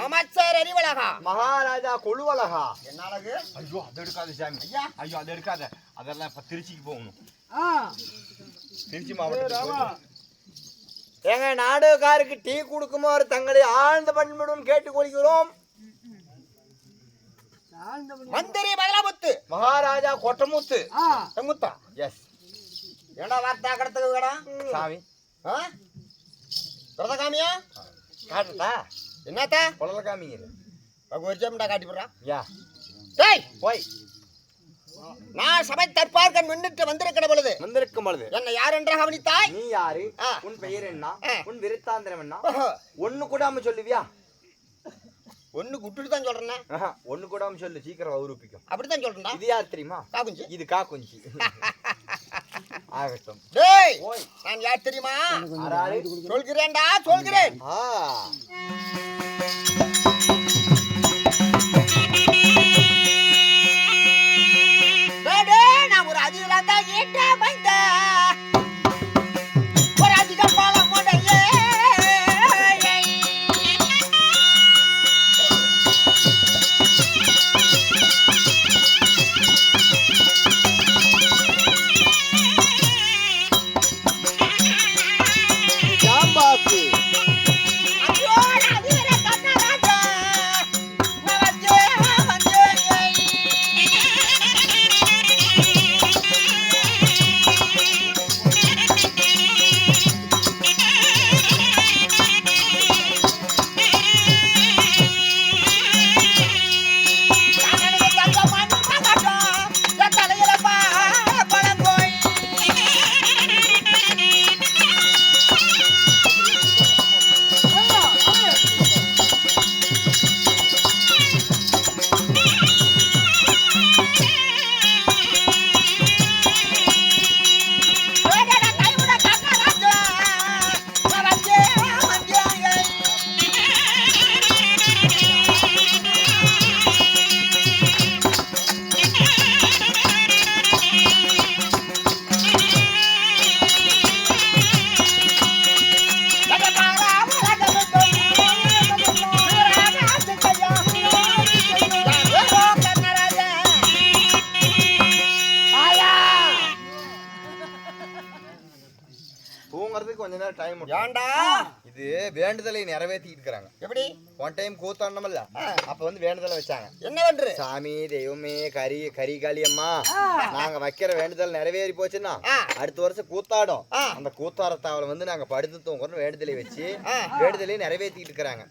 அமைச்சர் அறிவழகா, மகாராஜா கொழுவழகா. என்ன அழகு? ஐயோ அது எடுக்காத சாமி. ஐயா ஐயோ அது எடுக்காத. அதெல்லாம் இப்ப திருச்சிக்கு போகணும். திருச்சி மாவட்டம். எங்க நாடகக்காருக்கு டீ கொடுக்குமாறு தங்களை ஆழ்ந்த பண்புடன் கேட்டுக்கொள்கிறோம். மந்திரி பதலமுத்து, மகாராஜா கொட்டமுத்து. செங்குத்தா. எஸ். ஏண்டா வார்த்தா கடத்துக்கு கடா சாமி. பிரத காமியா காட்டுதா என்னத்தா கொலல காமிங்க. ஒரு ஜெம்டா காட்டி போடுறா. யா டேய் போய். நான் சபை தற்பார்க்கன் முன்னிட்டு வந்திருக்கிற பொழுது என்ன யார் என்று கவனித்தாய்? நீ யாரு? உன் பெயர் என்ன? உன் விருத்தாந்திரம் என்ன? ஒண்ணு கூடாம சொல்லுவியா? ஒண்ணு குட்டுட்டு தான் சொல்றேன். ஒண்ணு கூடாம சொல்லு, சீக்கிரம் உருப்பிக்கும். அப்படித்தான் சொல்றேன்டா. இது யார் தெரியுமா? காகுஞ்சி. இது காகுஞ்சி. ஆகட்டும். டேய் நான் யார் தெரியுமா? சொல்கிறேன்டா சொல்கிறேன். நான் ஒரு அதிகலாம் தான் ஏற்ற வைத்த ஒரு அதிக பாலம் உடைய கொஞ்ச நேரம் டைம். ஏண்டா இது வேண்டுதலை நிறைவேற்றிட்டு இருக்காங்க. எப்படி? ஒன் டைம் கூத்தாண்டமல்ல, அப்ப வந்து வேண்டுதலை வச்சாங்க. என்ன பண்ற? சாமி தெய்வமே கரி காளியம்மா, நாங்க வைக்கிற வேண்டுதல் நிறைவேறி போச்சுன்னா அடுத்த வருஷம் கூத்தாடும். அந்த கூத்தாரத்தாவல வந்து நாங்க படுத்து தூங்குறோம் வேண்டுதலை வச்சு வேண்டுதலை நிறைவேற்றிட்டு இருக்கிறாங்க.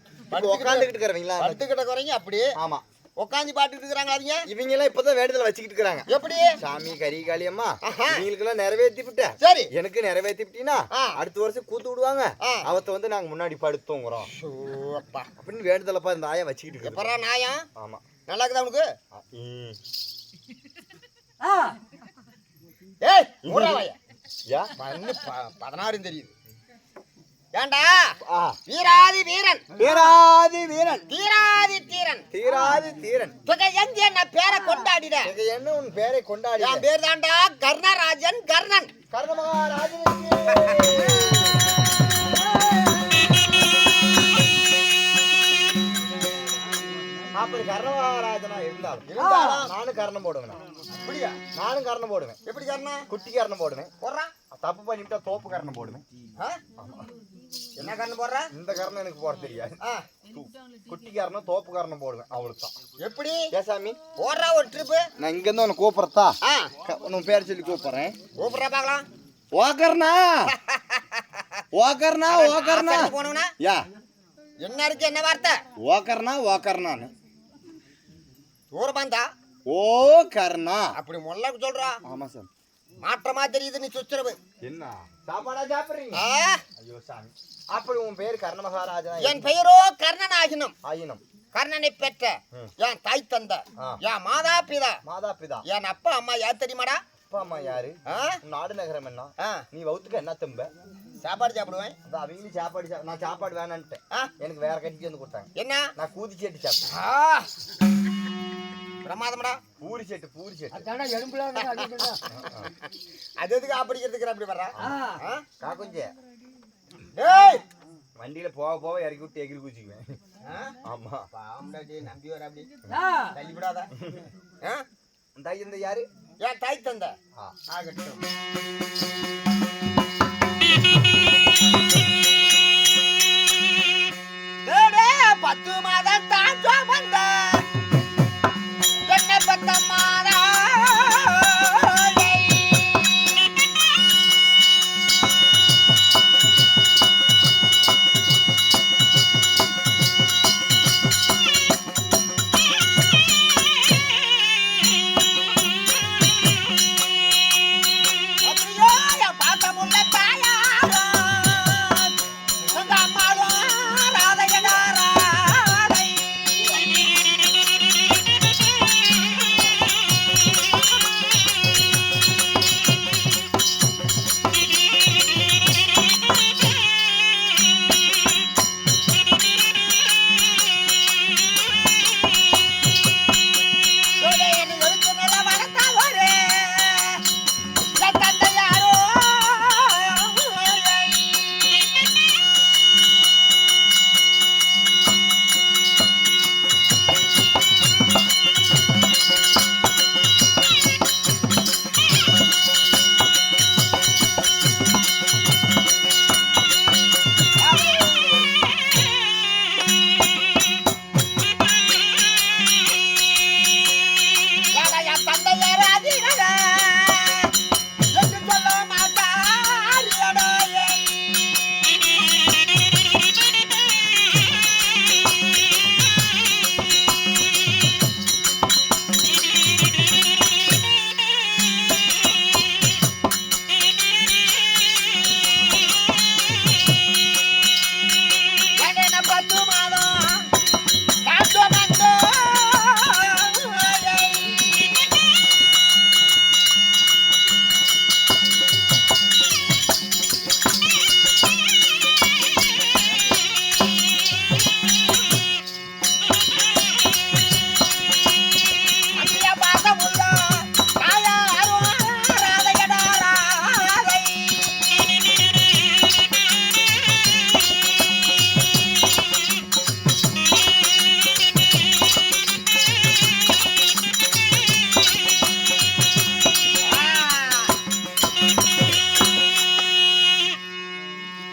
உட்காந்துக்கிட்டு இருக்கிறவங்களா படுத்துக்கிட்ட குறைங்க அப்படியே. ஆமா உட்காந்து பாட்டுட்டு இருக்கிறாங்களா? இவங்க எல்லாம் இப்பதான் வேண்டுதல் வச்சுக்கிட்டு இருக்காங்க. எப்படி? சாமி கரி காளியம்மா இவங்களுக்கு எல்லாம் நிறைவேற்றி விட்ட, சரி எனக்கு நிறைவேற்றி விட்டீங்கன்னா அடுத்த வருஷம் கூத்து விடுவாங்க. அவத்த வந்து நாங்க முன்னாடி படுத்துங்கிறோம் அப்படின்னு வேண்டுதலப்பா இந்த ஆயா வச்சுக்கிட்டு இருக்கு. நாயா? ஆமா நல்லா இருக்குதா உனக்கு? ஏய் மூராவாயா யா 16 தெரியுது. ஏண்டா வீராதி வீரன் வீராதி வீரன் தீராதி தீரன் தீராதி தீரன் என்ன பேரை கொண்டாடிட என்ன உன் பேரை கொண்டாடி? என் பேர் தாண்டா கர்ணராஜன். கர்ணன் கர்ணமகாராஜன். அப்படி கர்ணமகாராஜனா இருந்தாலும் நானும் கர்ணம் போடுவேன். அப்படியா? நானும் கர்ணம் போடுவேன். எப்படி கர்ணம்? குட்டி கர்ணம் போடுவேன். போடுறான் தப்பு பண்ணிவிட்டா தோப்பு கர்ணம் போடுவேன். என்ன கர்ணம் போடுற? இந்த கர்ணம் எனக்கு போட தெரியாது. குட்டி கர்ணம் தோப்பு கர்ணம் போடுவேன். அவ்வளவுதான். எப்படி ஏசாமி போடுறா ஒரு ட்ரிப்பு? நான் இங்க இருந்து உனக்கு கூப்பிடுறதா? உன் பேர் சொல்லி கூப்பிடுறேன். கூப்பிடுறா பாக்கலாம். ஓகர்ணா ஓகர்ணா ஓகர்ணா போனவனா யா என்ன இருக்கு? என்ன வார்த்தை? ஓகர்ணா ஓகர்ணான்னு தூரமாந்தா ஓ கர்ணா அப்படி மொல்ல சொல்றா. ஆமா சார். மாற்றமா தெரியுது நீ சுத்துறவு. என்ன சாப்பாடா சாப்பிடுறீங்க? ஐயோ சாமி. அப்படி உன் பேர் கர்ணமகாராஜா? என் பெயரோ கர்ணன் ஆகினம். ஆயினம். கர்ணனை பெற்ற என் தாய் தந்த என் மாதா பிதா. மாதா பிதா. என் அப்பா அம்மா யார் தெரியுமாடா? அப்பா அம்மா யாரு? நாடு நகரம் என்ன? நீ வவுத்துக்கு என்ன தம்ப? சாப்பாடு சாப்பிடுவேன். அவங்களும் சாப்பாடு நான் சாப்பாடு வேணான்ட்டேன். எனக்கு வேற கட்டிக்கு வந்து கொடுத்தாங்க. என்ன? நான் கூதி சேட்டு சாப்பிட்டேன். பிரமாதம்டா. Puri set puri set. அது எதுக்கு அப்படிங்கிறதுக்கு அப்படி வர்றா? காக்குஞ்சே டேய் வண்டியில போக போக இறக்கி விட்டு எகிரி குச்சிக்குவேன். ஆமா பாம்டாடி நம்பி வர அப்படி ஆ. தள்ளிவிடாத. இந்த யாரு ஏன் தாய் தந்த ஆ. ஆகட்டும். தேடே 10 மாதம் தான் சுமந்த என்னை பெத்த மாதா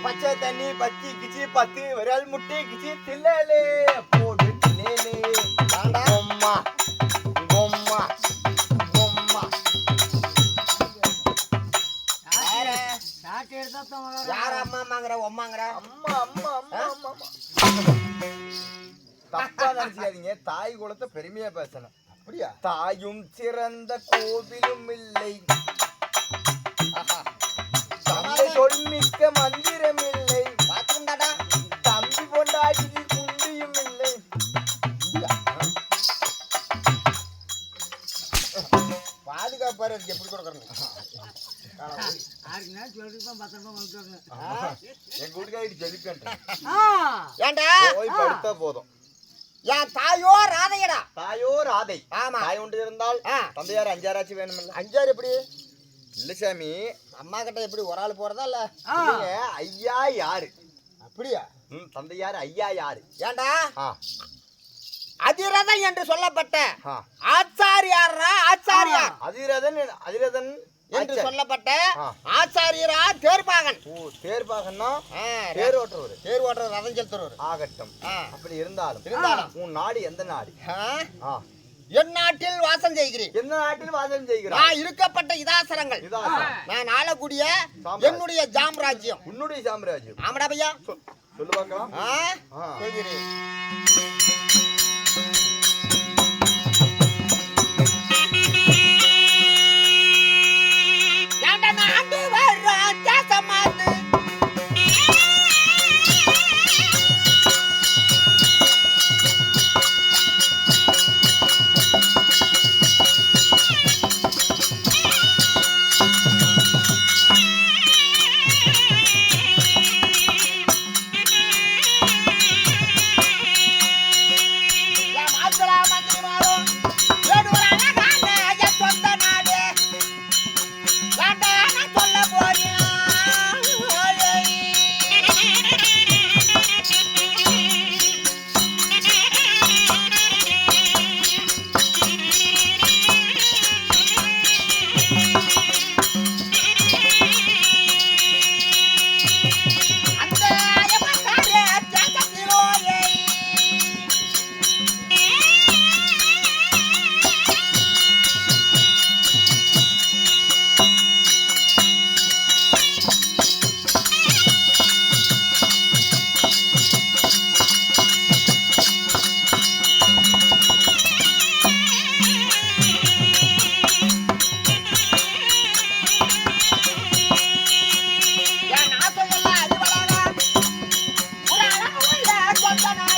பச்சை தண்ணி பச்சி கிச்சி 10 விரல் முட்டி கிச்சி தில்லலே போடு தில்லேலே கொம்மா கொம்மா கொம்மா சாட்டை எடுத்தா தான் வராது. யார் அம்மாங்கிற ஒம்மாங்கிற அம்மா அம்மா அம்மா அம்மா தப்பா நினைச்சுக்காதீங்க. தாய் குலத்தை பெருமையா பேசணும். அப்படியா? தாயும் சிறந்த கோவிலும் இல்லை, தந்தை சொல்மிக்க மந்திரம் இல்லை, பாத்துண்டாடா தம்பி பொண்டாட்டி குண்டியும் இல்லை. பாதுகாப்பாரு இருக்கு எப்படி கொடுக்கறேன். யாருக்குன்னா சொல்லிருப்போம், பத்திரமா வந்துட்டு வரணும். என் கூட்டுக்காரி சொல்லிப்பேன். ஏண்டா போய் படுத்தா போதும். என் தாயோ ராதையடா. தாயோ ராதை. ஆமா. தாய் ஒன்று இருந்தால் தந்தையார் 5 ஆராய்ச்சி வேணுமில்ல? 5 எப்படி இல்ல சாமி, அம்மா கிட்ட எப்படி ஒரு ஆள் போறதா இல்ல? இல்லைங்க, ஐயா யாரு? அப்படியா? தந்தையார் ஐயா யாரு? ஏண்டா ஆ, அதிரதன் என்று சொல்லப்பட்ட ஆ. ஆச்சாரியாரா ஆச்சாரியார் அதிரதன் அதிரதன் என்று ஆச்சாரி. சொல்லப்பட்ட ஆ. ஆச்சாரியரா தேர்பாகன். ஓ, தேர்பாகன்னா ஆ, தேர் ஓட்டுறவர். தேர் ஓட்டுற ரதம் செலுத்துறவர். ஆகட்டும். ஆ. அப்படி இருந்தாலும் இருந்தாலும். உன் நாடு எந்த நாடு? ஆ, ஆ. என் நாட்டில் வாசம் செய்கிறேன். எந்த நாட்டில் வாசம் செய்கிறாய்? நான் இருக்கப்பட்ட இதாசரங்கள், இதாசம். நான் ஆளக்கூடிய சாம்ராஜ்யம். என்னுடைய ஜாம்ராஜ்யம். உன்னுடைய சாம்ராஜ்யம். ஆமாடா பையா. சொல்லு பார்க்கலாம். ஆ, ஆ. சொல்கிறேன். ஏண்டா நாண்டு வர்ற தேசமாது தந்தனா